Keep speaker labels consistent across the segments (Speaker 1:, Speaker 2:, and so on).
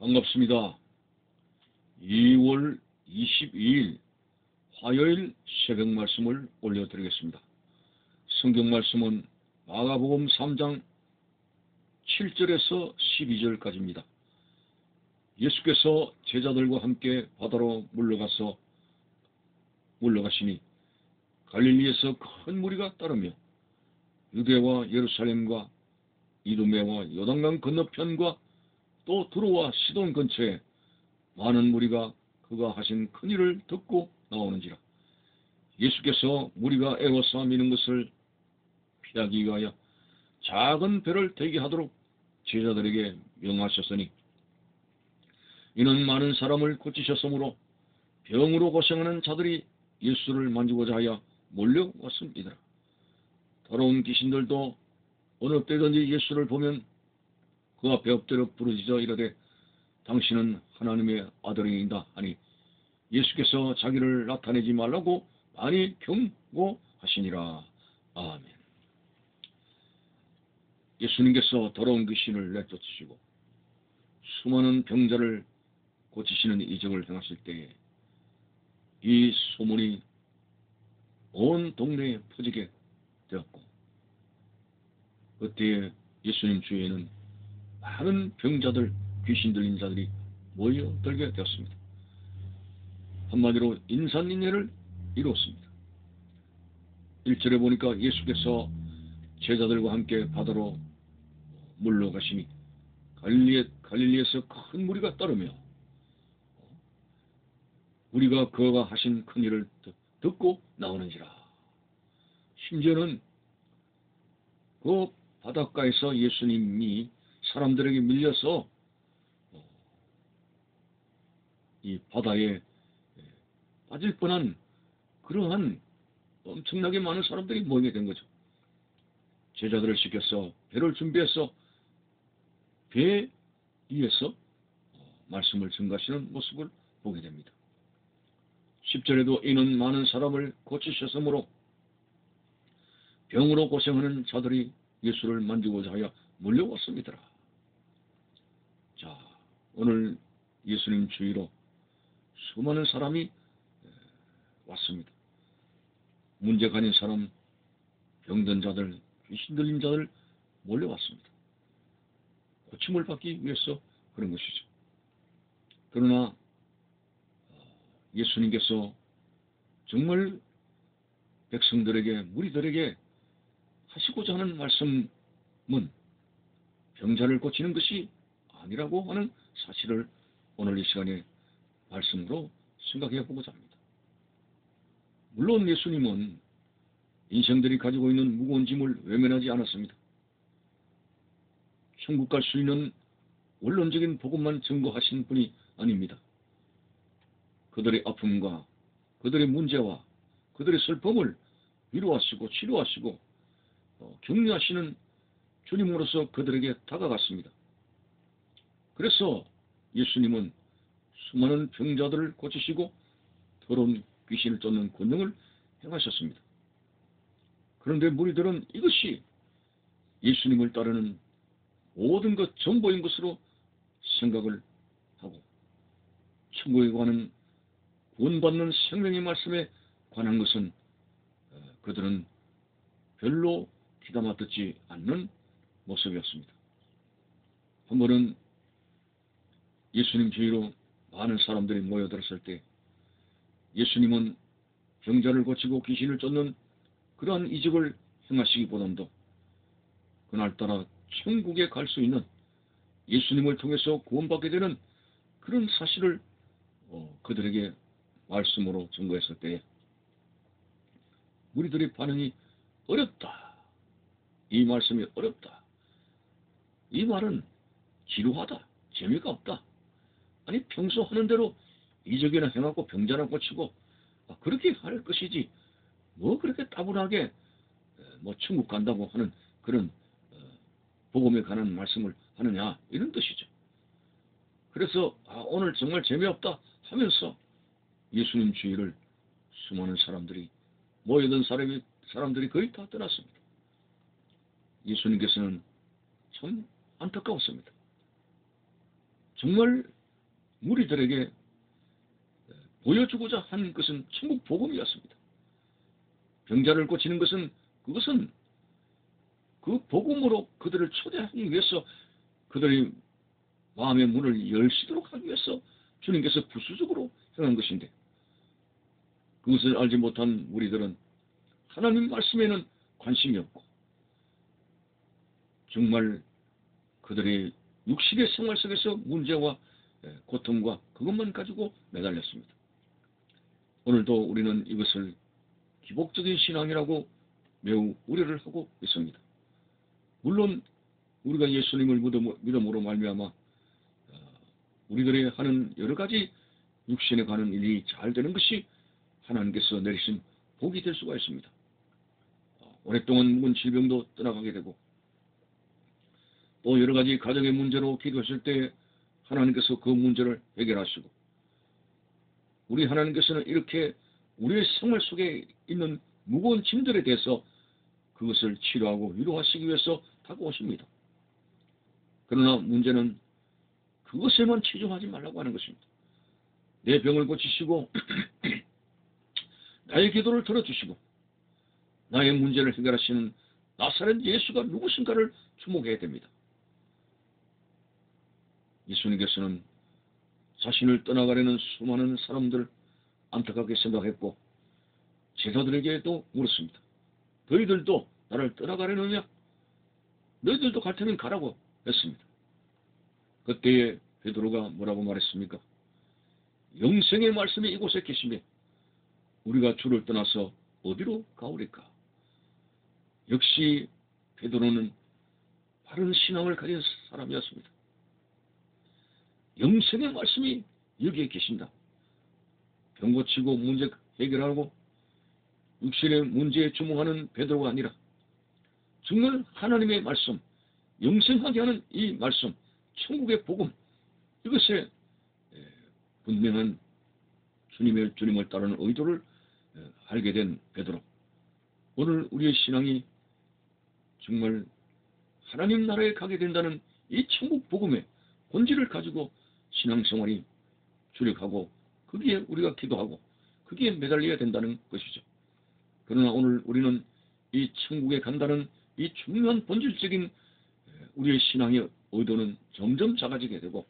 Speaker 1: 반갑습니다. 2월 22일 화요일 새벽 말씀을 올려드리겠습니다. 성경 말씀은 마가복음 3장 7절에서 12절까지입니다. 예수께서 제자들과 함께 바다로 물러가시니 갈릴리에서 큰 무리가 따르며 유대와 예루살렘과 이두메와 요단강 건너편과 또 두로와 시돈 근처에 많은 무리가 그가 하신 큰 일을 듣고 나오는지라. 예수께서 무리가 애워싸미는 것을 피하기 위하여 작은 배를 대기 하도록 제자들에게 명하셨으니 이는 많은 사람을 고치셨으므로 병으로 고생하는 자들이 예수를 만지고자 하여 몰려왔습니다. 더러운 귀신들도 어느 때든지 예수를 보면 그 앞에 엎드려 부르짖어 이르되 당신은 하나님의 아들이다 하니 예수께서 자기를 나타내지 말라고 많이 경고하시니라. 아멘. 예수님께서 더러운 귀신을 내쫓으시고 수많은 병자를 고치시는 이적을 행하실 때에 이 소문이 온 동네에 퍼지게 되었고 그때에 예수님 주위에는 많은 병자들, 귀신 들린 자들이 모여들게 되었습니다. 한마디로 인산인해를 이루었습니다. 1절에 보니까 예수께서 제자들과 함께 바다로 물러가시니 갈릴리에서 큰 무리가 따르며 우리가 그가 하신 큰 일을 듣고 나오는지라. 심지어는 그 바닷가에서 예수님이 사람들에게 밀려서 이 바다에 빠질 뻔한 그러한 엄청나게 많은 사람들이 모이게 된 거죠. 제자들을 시켜서 배를 준비해서 배 위에서 말씀을 증가하시는 모습을 보게 됩니다. 10절에도 이는 많은 사람을 고치셨으므로 병으로 고생하는 자들이 예수를 만지고자 하여 몰려왔습니다. 자, 오늘 예수님 주위로 수많은 사람이 왔습니다. 문제가 아닌 사람, 병든 자들, 귀신 들린 자들 몰려왔습니다. 고침을 받기 위해서 그런 것이죠. 그러나 예수님께서 정말 백성들에게, 무리들에게 하시고자 하는 말씀은 병자를 고치는 것이 아니라고 하는 사실을 오늘 이 시간에 말씀으로 생각해 보고자 합니다. 물론 예수님은 인생들이 가지고 있는 무거운 짐을 외면하지 않았습니다. 천국 갈 수 있는 원론적인 복음만 증거하신 분이 아닙니다. 그들의 아픔과 그들의 문제와 그들의 슬픔을 위로하시고 치료하시고 격려하시는 주님으로서 그들에게 다가갔습니다. 그래서 예수님은 수많은 병자들을 고치시고 더러운 귀신을 쫓는 권능을 행하셨습니다. 그런데 무리들은 이것이 예수님을 따르는 모든 것 전부인 것으로 생각을 하고 천국에 관한 구원받는 생명의 말씀에 관한 것은 그들은 별로 귀담아 듣지 않는 모습이었습니다. 한 번은 예수님 주위로 많은 사람들이 모여들었을 때 예수님은 병자를 고치고 귀신을 쫓는 그러한 이적을 행하시기보다도 그날따라 천국에 갈 수 있는 예수님을 통해서 구원받게 되는 그런 사실을 그들에게 말씀으로 증거했을 때 우리들의 반응이 어렵다. 이 말씀이 어렵다. 이 말은 지루하다. 재미가 없다. 아니 평소 하는 대로 이적이나 행하고 병자나 고치고 그렇게 할 것이지 뭐 그렇게 따분하게 뭐 천국 간다고 하는 그런 복음에 관한 말씀을 하느냐 이런 뜻이죠. 그래서 오늘 정말 재미없다 하면서 예수님 주위를 수많은 사람들이 모여든 사람들이 거의 다 떠났습니다. 예수님께서는 참 안타까웠습니다. 정말 무리들에게 보여주고자 한 것은 천국 복음이었습니다. 병자를 고치는 것은 그것은 그 복음으로 그들을 초대하기 위해서 그들의 마음의 문을 열시도록 하기 위해서 주님께서 부수적으로 행한 것인데 그것을 알지 못한 우리들은 하나님 말씀에는 관심이 없고 정말 그들의 육신의 생활 속에서 문제와 고통과 그것만 가지고 매달렸습니다. 오늘도 우리는 이것을 기복적인 신앙이라고 매우 우려를 하고 있습니다. 물론 우리가 예수님을 믿음으로 말미암아 우리들의 하는 여러 가지 육신에 관한 일이 잘 되는 것이 하나님께서 내리신 복이 될 수가 있습니다. 오랫동안 묵은 질병도 떠나가게 되고 또 여러 가지 가정의 문제로 기도하실 때 하나님께서 그 문제를 해결하시고 우리 하나님께서는 이렇게 우리의 생활 속에 있는 무거운 짐들에 대해서 그것을 치료하고 위로하시기 위해서 다가오십니다. 그러나 문제는 그것에만 치중하지 말라고 하는 것입니다. 내 병을 고치시고 나의 기도를 들어주시고 나의 문제를 해결하시는 나사렛 예수가 누구신가를 주목해야 됩니다. 예수님께서는 자신을 떠나가려는 수많은 사람들 안타깝게 생각했고 제자들에게도 물었습니다. 너희들도 나를 떠나가려느냐? 너희들도 갈 테면 가라고 했습니다. 그때에 베드로가 뭐라고 말했습니까? 영생의 말씀이 이곳에 계시매 우리가 주를 떠나서 어디로 가오리까? 역시 베드로는 바른 신앙을 가진 사람이었습니다. 영생의 말씀이 여기에 계신다. 병 고치고 문제 해결하고 육신의 문제에 주목하는 베드로가 아니라 정말 하나님의 말씀, 영생하게 하는 이 말씀, 천국의 복음, 이것에 분명한 주님을 따르는 의도를 알게 된 베드로. 오늘 우리의 신앙이 정말 하나님 나라에 가게 된다는 이 천국 복음의 본질을 가지고 신앙생활이 주력하고 거기에 우리가 기도하고 거기에 매달려야 된다는 것이죠. 그러나 오늘 우리는 이 천국에 간다는 이 중요한 본질적인 우리의 신앙의 의도는 점점 작아지게 되고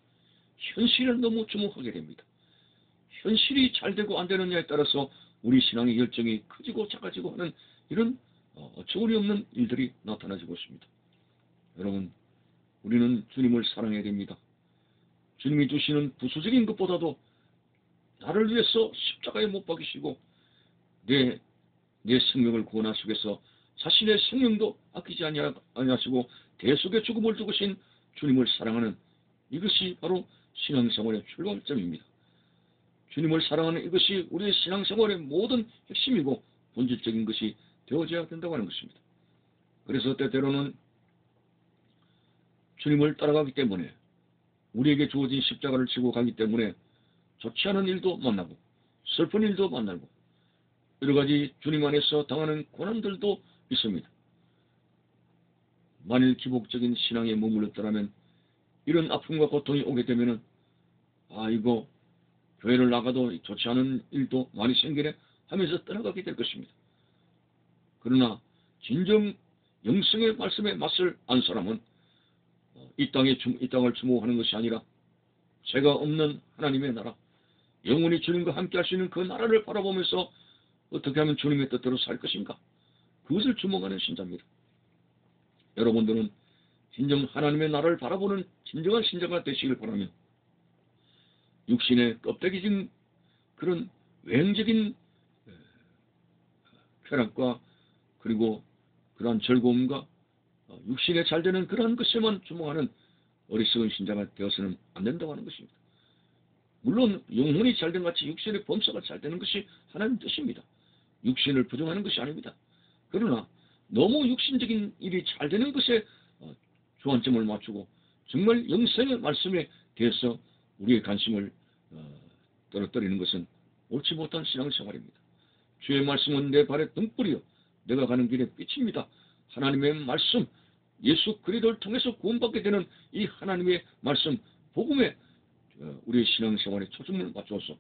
Speaker 1: 현실에 너무 주목하게 됩니다. 현실이 잘 되고 안 되느냐에 따라서 우리 신앙의 열정이 커지고 작아지고 하는 이런 어처구니 없는 일들이 나타나지고 있습니다. 여러분, 우리는 주님을 사랑해야 됩니다. 주님이 주시는 부수적인 것보다도 나를 위해서 십자가에 못 박이시고 내 생명을 구원하시기 위해서 자신의 생명도 아끼지 아니하시고 대속의 죽음을 죽으신 주님을 사랑하는 이것이 바로 신앙생활의 출발점입니다. 주님을 사랑하는 이것이 우리의 신앙생활의 모든 핵심이고 본질적인 것이 되어져야 된다고 하는 것입니다. 그래서 때때로는 주님을 따라가기 때문에 우리에게 주어진 십자가를 지고 가기 때문에 좋지 않은 일도 만나고 슬픈 일도 만나고 여러 가지 주님 안에서 당하는 고난들도 있습니다. 만일 기복적인 신앙에 머물렀더라면 이런 아픔과 고통이 오게 되면은 이거 교회를 나가도 좋지 않은 일도 많이 생기네 하면서 떠나가게 될 것입니다. 그러나 진정 영성의 말씀에 맞설 안 사람은 이 땅을 주목하는 것이 아니라 죄가 없는 하나님의 나라, 영원히 주님과 함께 할 수 있는 그 나라를 바라보면서 어떻게 하면 주님의 뜻대로 살 것인가? 그것을 주목하는 신자입니다. 여러분들은 진정 하나님의 나라를 바라보는 진정한 신자가 되시길 바라며 육신의 껍데기진 그런 외형적인 쾌락과 그리고 그러한 즐거움과 육신에 잘 되는 그러한 것에만 주목하는 어리석은 신자가 되어서는 안 된다고 하는 것입니다. 물론 영혼이 잘된 같이 육신의 범사가 잘 되는 것이 하나님 뜻입니다. 육신을 부정하는 것이 아닙니다. 그러나 너무 육신적인 일이 잘 되는 것에 주안점을 맞추고 정말 영생의 말씀에 대해서 우리의 관심을 떨어뜨리는 것은 옳지 못한 신앙생활입니다. 주의 말씀은 내 발의 등불이요 내가 가는 길의 빛입니다. 하나님의 말씀, 예수 그리스도를 통해서 구원받게 되는 이 하나님의 말씀, 복음에 우리의 신앙생활에 초점을 맞춰서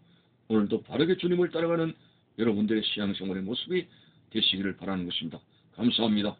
Speaker 1: 오늘도 바르게 주님을 따라가는 여러분들의 신앙생활의 모습이 되시기를 바라는 것입니다. 감사합니다.